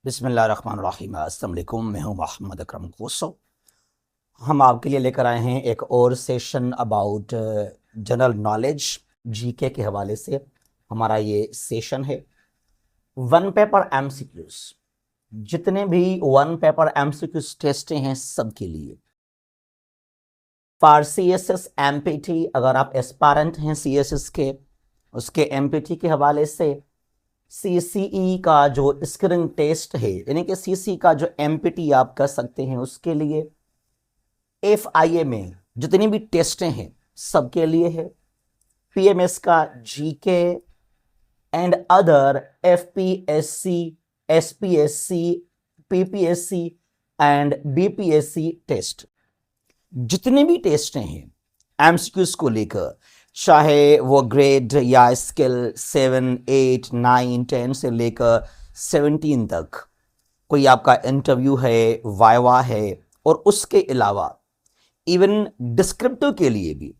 बिस्मिल्लाहिर्रहमानिर्रहीम। अस्सलाम वालेकुम। मैं हूं मोहम्मद अकरम कोसो। हम आपके लिए लेकर आए हैं एक और session about general knowledge GK के हवाले से। हमारा ये सेशन है वन पेपर एमसीक्यूज। जितने भी वन पेपर एमसीक्यूज टेस्ट हैं सबके लिए फॉर सीएसएस एमपीटी, अगर आप एस्पायरेंट हैं सीएसएस के, उसके एमपीटी के हवाले से सीसीई का जो स्क्रीनिंग टेस्ट है, यानी कि सीसी का जो एमपीटी आप कर सकते हैं, उसके लिए एफआईए में जितनी भी टेस्टें हैं सबके लिए है। पीएमएस का GK and other FPSC, SPSC, PPSC and BPSC test, जितने भी टेस्टें हैं एमसीक्यूज को लेकर, चाहे वो ग्रेड या स्किल 7, 8, 9, 10 से लेकर 17 तक, कोई आपका इंटरव्यू है, वाइवा है, और उसके अलावा इवन डिस्क्रिप्टिव के लिए भी,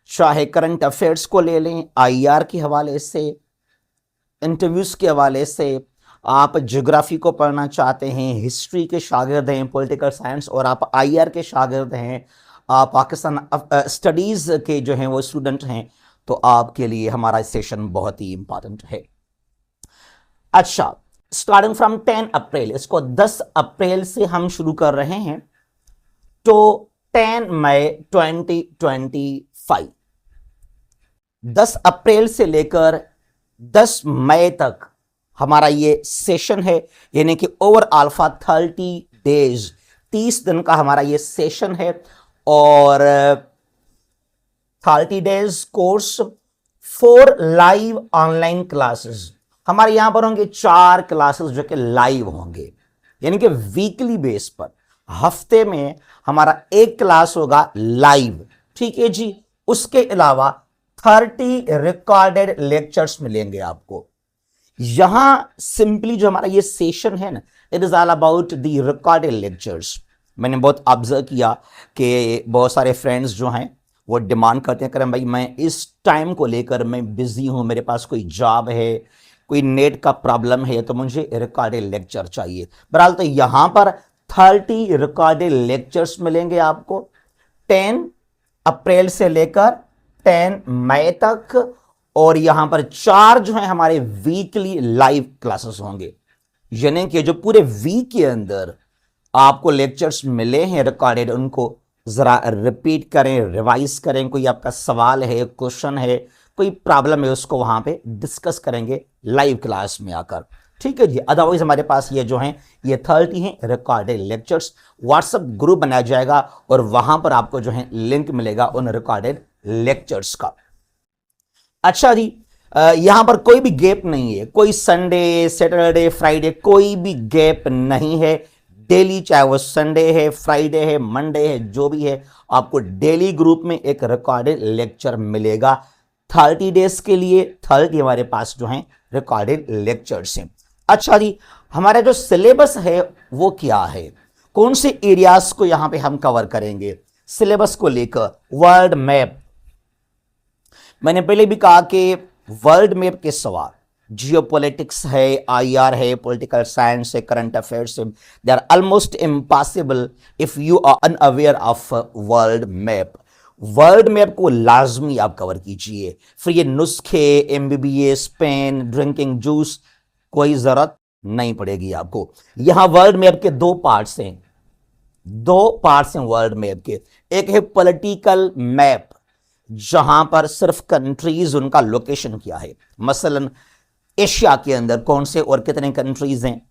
चाहे करंट अफेयर्स को ले लें, आईआर के हवाले से, इंटरव्यूज के हवाले से, आप ज्योग्राफी को पढ़ना चाहते हैं, हिस्ट्री के शागिर्द हैं, पॉलिटिकल साइंस, और आप आईआर के शागिर्द हैं, आप पाकिस्तान स्टडीज़ के जो हैं वो स्टूडेंट हैं, तो आपके लिए हमारा सेशन बहुत ही इंपॉर्टेंट है। अच्छा, स्टार्टिंग फ्रॉम 10 अप्रैल, इसको 10 अप्रैल से हम शुरू कर रहे हैं, तो 10 मई 2025, 10 अप्रैल से लेकर 10 मई तक हमारा ये सेशन है, यानी कि ओवरऑल फॉर 30 डेज, 30 दिन का हमारा ये सेशन है। और 30 days course, 4 live online classes हमारे यहां पर होंगे, 4 क्लासेस जो कि लाइव होंगे, यानी कि वीकली बेस पर, हफ्ते में हमारा एक क्लास होगा लाइव, ठीक है जी। उसके अलावा 30 रिकॉर्डेड लेक्चर्स मिलेंगे आपको। यहां सिंपली जो हमारा ये सेशन है ना, it is all about the recorded lectures. मैंने बहुत ऑब्जर्व किया कि बहुत सारे फ्रेंड्स जो हैं वो डिमांड करते हैं, करें भाई मैं इस टाइम को लेकर मैं बिजी हूं, मेरे पास कोई जॉब है, कोई नेट का प्रॉब्लम है, तो मुझे रिकॉर्डेड लेक्चर चाहिए। बहरहाल तो यहां पर 30 रिकॉर्डेड लेक्चर्स मिलेंगे आपको 10 अप्रैल से लेकर 10 मई तक। और यहां पर 4 जो है हमारे वीकली लाइव क्लासेस होंगे, यानी कि जो पूरे वीक के अंदर आपको लेक्चर्स मिले हैं रिकॉर्डेड, उनको जरा रिपीट करें, रिवाइज करें। कोई आपका सवाल है, क्वेश्चन है, कोई प्रॉब्लम है, उसको वहां पे डिस्कस करेंगे लाइव क्लास में आकर, ठीक है जी। अदरवाइज हमारे पास ये जो हैं ये 30 हैं रिकॉर्डेड लेक्चर्स। व्हाट्सएप ग्रुप बनाया जाएगा और वहां पर आपको जो है लिंक मिलेगा उन रिकॉर्डेड लेक्चर्स का। अच्छा जी, यहां पर कोई भी गैप नहीं है, कोई संडे, सैटरडे, फ्राइडे, कोई भी गैप नहीं है। डेली, चाहे वो संडे है, फ्राइडे है, मंडे है, जो भी है, आपको डेली ग्रुप में एक रिकॉर्डेड लेक्चर मिलेगा 30 डेज के लिए। 30 हमारे पास जो है रिकॉर्डेड लेक्चर्स हैं। अच्छा जी, हमारा जो सिलेबस है वो क्या है, कौन से एरियाज को यहां पे हम कवर करेंगे सिलेबस को लेकर। वर्ल्ड मैप, मैंने पहले भी कहा कि वर्ल्ड मैप के सवाल, जियोपॉलिटिक्स है, आईआर है, पॉलिटिकल साइंस है, करंट अफेयर्स है, they are almost impossible if you are unaware of world map. World map को लाजमी आप कवर कीजिए, फिर ये नुस्खे, एमबीबीएस, पेन, ड्रिंकिंग जूस, कोई जरूरत नहीं पड़ेगी आपको। यहां वर्ल्ड मैप के 2 पार्ट्स हैं, 2 पार्ट्स हैं वर्ल्ड मैप के। एक है पॉलिटिकल मैप, जहां पर सिर्फ कंट्रीज, उनका लोकेशन क्या है, मसलन एशिया के अंदर कौन से और कितने कंट्रीज हैं,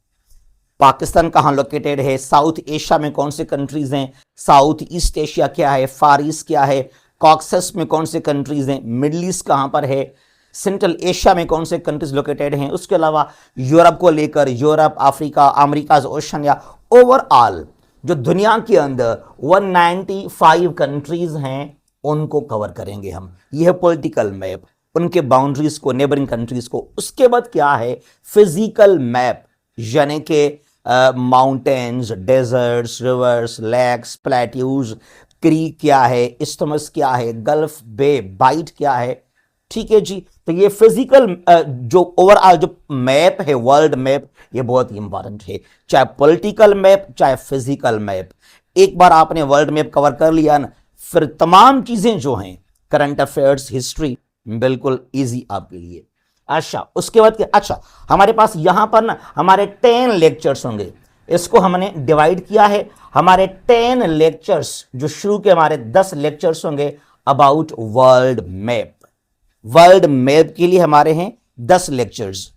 पाकिस्तान कहां लोकेटेड है, साउथ एशिया में कौन से कंट्रीज हैं, साउथ ईस्ट एशिया क्या है, फार ईस्ट क्या है, कॉक्सस में कौन से कंट्रीज हैं, मिडल ईस्ट कहां पर है, सेंट्रल एशिया में कौन से कंट्रीज लोकेटेड हैं। उसके अलावा यूरोप को लेकर, यूरोप, अफ्रीका, अमेरिका, ओशन, या ओवरऑल जो दुनिया के अंदर 195 कंट्रीज हैं, उनको कवर करेंगे हम। यह है पॉलिटिकल मैप, उनके बाउंड्रीज को, नेबरिंग कंट्रीज को। उसके बाद क्या है फिजिकल मैप, यानी कि mountains, deserts, rivers, lakes, plateaus, creek क्या है, इस्थमस क्या है, गल्फ, बे, बाइट क्या है, ठीक है जी। तो ये फिजिकल जो ओवरऑल जो मैप है, वर्ल्ड मैप, ये बहुत ही इंपॉर्टेंट है, चाहे पॉलिटिकल मैप चाहे फिजिकल मैप। एक बार आपने वर्ल्ड मैप कवर कर लिया ना, फिर तमाम चीजें जो हैं, करंट अफेयर्स, हिस्ट्री, बिल्कुल इजी आपके लिए। अच्छा, उसके बाद अच्छा, हमारे पास यहां पर ना हमारे 10 लेक्चर्स होंगे, इसको हमने डिवाइड किया है। हमारे 10 लेक्चर्स जो शुरू के हमारे 10 लेक्चर्स होंगे about world map. World map के लिए हमारे हैं 10 लेक्चर्स।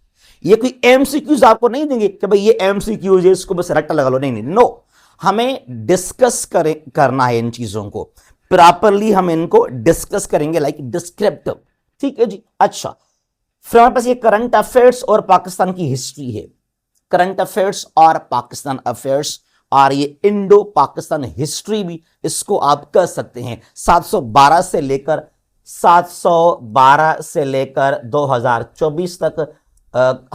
ये कोई एमसीक्यूज आपको नहीं देंगे कि भाई ये एमसीक्यूज है, इसको बस रट्टा लगा लो, नहीं नहीं, नो। हमें डिस्कस करना है इन चीजों को प्रॉपरली, हम इनको डिस्कस करेंगे लाइक डिस्क्रिप्टिव। ठीक है जी। अच्छा, फिर हमारे पास ये करंट अफेयर्स और पाकिस्तान की हिस्ट्री है। करंट अफेयर्स और पाकिस्तान अफेयर्स, और ये इंडो पाकिस्तान हिस्ट्री भी इसको आप कर सकते हैं। 712 से लेकर 2024 तक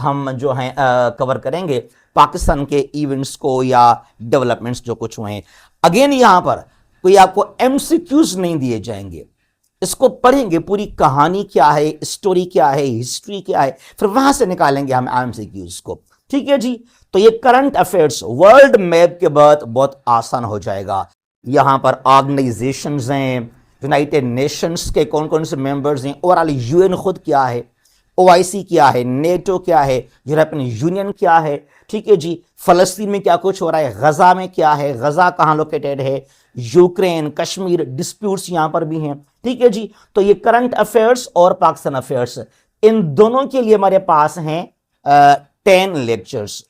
हम जो हैं कवर करेंगे पाकिस्तान के इवेंट्स को या डेवलपमेंट्स जो कुछ हुए हैं। अगेन यहां पर कोई आपको एमसीक्यूज नहीं दिए जाएंगे, इसको पढ़ेंगे, पूरी कहानी क्या है, स्टोरी क्या है, हिस्ट्री क्या है, फिर वहां से निकालेंगे हम एमसीक्यूज को। ठीक है जी। तो ये करंट अफेयर्स वर्ल्ड मैप के बाद बहुत आसान हो जाएगा। यहां पर ऑर्गेनाइजेशंस हैं, यूनाइटेड नेशंस के कौन कौन से मेंबर्स हैं, ओवरऑल यूएन खुद क्या है, ओआईसी क्या है, नेटो क्या है, यूरोपियन यूनियन क्या है। ठीक है जी। फलस्तीन में क्या कुछ हो रहा है, गजा में क्या है, गजा कहां लोकेटेड है, यूक्रेन, कश्मीर डिस्प्यूट्स यहां पर भी हैं। ठीक है जी। तो ये करंट अफेयर्स और पाकिस्तान अफेयर्स, इन दोनों के लिए हमारे पास हैं 10 लेक्चर्स।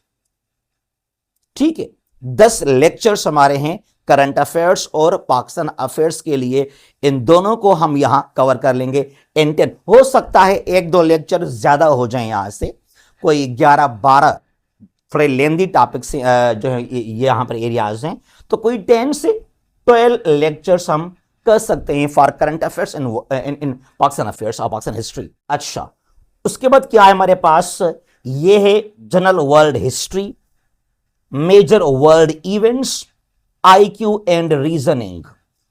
ठीक है, 10 लेक्चर्स हमारे हैं करंट अफेयर्स और पाकिस्तान अफेयर्स के लिए। इन दोनों को हम यहां कवर कर लेंगे इन 10। हो सकता है 1-2 लेक्चर ज्यादा हो जाए, यहां से कोई 11-12 थोड़े लेंदी टॉपिक से जो है ये यहां पर एरियाज हैं, तो कोई 10 से 12 लेक्चर्स हम कर सकते हैं for current affairs in Pakistan affairs और पाकिस्तान हिस्ट्री। अच्छा, उसके बाद क्या है हमारे पास, ये है general world history, major world events, IQ and reasoning.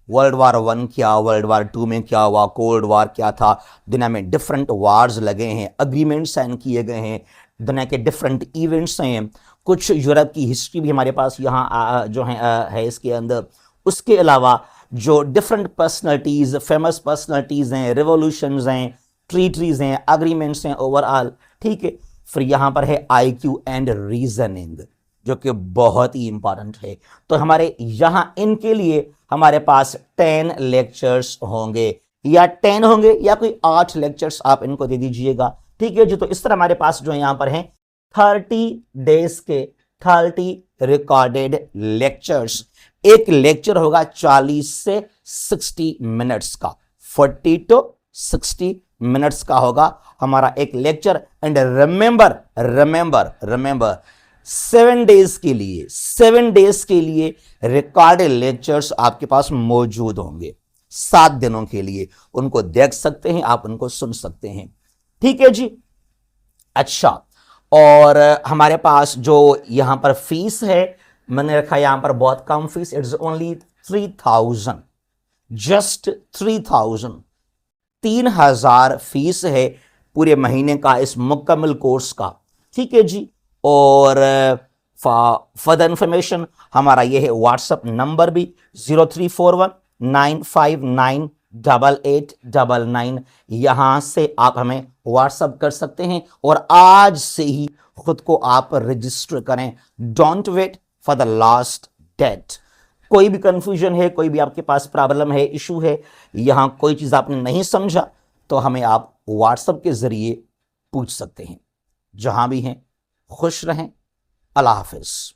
World war 1 क्या, वर्ल्ड वार 2 में क्या हुआ, कोल्ड वार क्या था, दुनिया में डिफरेंट वार्स लगे हैं, अग्रीमेंट साइन किए गए हैं, दुनिया के डिफरेंट इवेंट्स हैं, कुछ यूरोप की हिस्ट्री भी हमारे पास यहाँ जो है इसके अंदर। उसके अलावा जो डिफरेंट पर्सनैलिटीज, फेमस पर्सनैलिटीज हैं, रिवोल्यूशंस हैं, ट्रीटीज हैं, अग्रीमेंट्स हैं ओवरऑल। ठीक है। फिर यहाँ पर है आईक्यू एंड रीजनिंग, जो कि बहुत ही इंपॉर्टेंट है। तो हमारे यहां इनके लिए हमारे पास 10 लेक्चर्स होंगे, या 10 होंगे या कोई 8 लेक्चर्स आप इनको दे दीजिएगा। ठीक है जी। तो इस तरह हमारे पास जो यहां पर हैं 30 डेज के 30 रिकॉर्डेड लेक्चर्स। एक लेक्चर होगा 40 से 60 मिनट्स का, 40 to 60 मिनट्स का होगा हमारा एक लेक्चर। एंड रिमेंबर 7 डेज के लिए रिकॉर्डेड लेक्चर्स आपके पास मौजूद होंगे। 7 दिनों के लिए उनको देख सकते हैं, आप उनको सुन सकते हैं। ठीक है जी। अच्छा, और हमारे पास जो यहां पर फीस है, मैंने रखा यहां पर बहुत कम fees, it's only 3000, just 3000 fees है पूरे महीने का इस मुकम्मल कोर्स का। ठीक है जी। और फर्दर इंफॉर्मेशन हमारा ये है व्हाट्सएप नंबर भी 0341959889, यहां से आप हमें व्हाट्सएप कर सकते हैं और आज से ही खुद को आप रजिस्टर करें। Don't wait for the last date. कोई भी कंफ्यूजन है, कोई भी आपके पास प्रॉब्लम है, इशू है, यहां कोई चीज आपने नहीं समझा, तो हमें आप व्हाट्सएप के जरिए पूछ सकते हैं। जहां भी हैं खुश रहें। अल्लाह हाफिज।